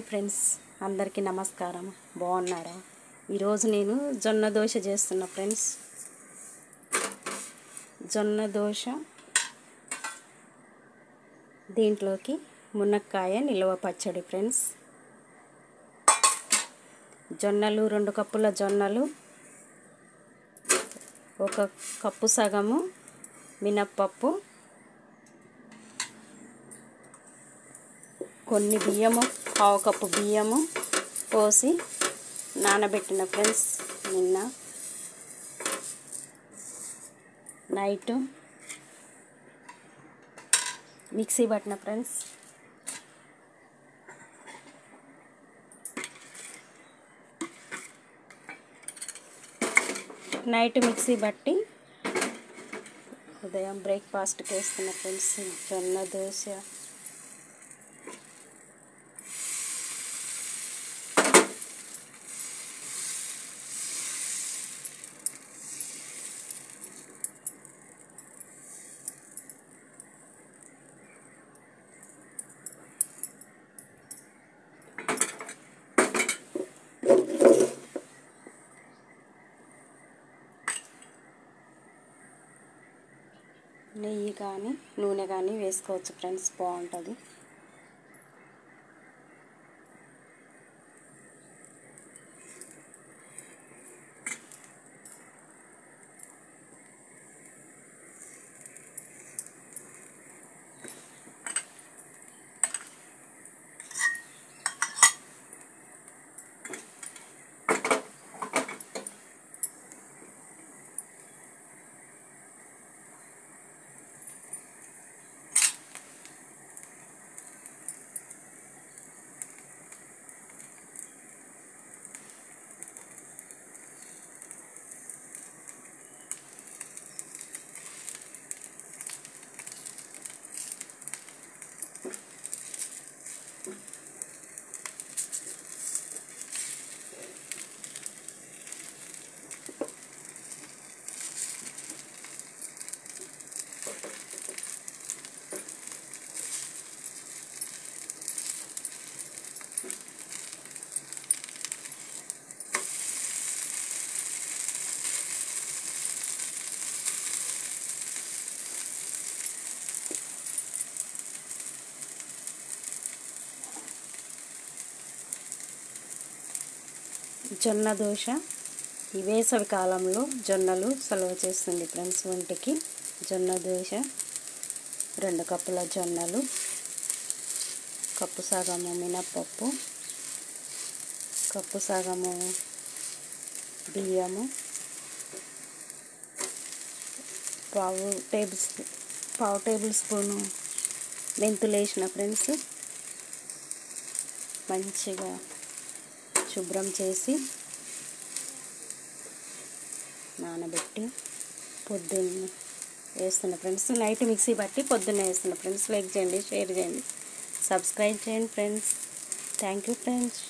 Friends, అందరికీ నమస్కారం. బాగున్నారా? ఈరోజు నేను జొన్న దోశ చేస్తున్నా ఫ్రెండ్స్. జొన్న దోశ, దీంట్లోకి మునక్కాయ నిల్వ పచ్చడి ఫ్రెండ్స్. జొన్నలు 2 కప్పుల జొన్నలు, 1 కప్పు సగము మినప్పప్పు, కొన్ని బియ్యము, 1/2 కప్పు బియ్యము పోసి నానబెట్టిన ఫ్రెండ్స్. నిన్న నైట్ మిక్సీ పట్టిన ఫ్రెండ్స్. నైట్ మిక్సీ బట్టి ఉదయం బ్రేక్ఫాస్ట్కి వేస్తున్న ఫ్రెండ్స్ జొన్న దోశ. నెయ్యి కానీ నూనె కానీ వేసుకోవచ్చు ఫ్రెండ్స్, బాగుంటుంది. జొన్న దోశ ఈ వేసవి కాలంలో జొన్నలు సలవ చేస్తుంది ఫ్రెండ్స్ ఒంటికి. జొన్న దోశ 2 కప్పుల జొన్నలు, కప్పు సగము మినప్పప్పు, కప్పు సగము బియ్యము, పావు టేబుల్ స్పూను మెంతులు వేసిన ఫ్రెండ్స్. మంచిగా శుభ్రం చేసి నానబెట్టి పొద్దున్న వేస్తున్న ఫ్రెండ్స్. నైట్ మిక్సీ పట్టి పొద్దున్న వేస్తున్న ఫ్రెండ్స్. లైక్ చేయండి, షేర్ చేయండి, సబ్స్క్రైబ్ చేయండి ఫ్రెండ్స్. Thank you friends.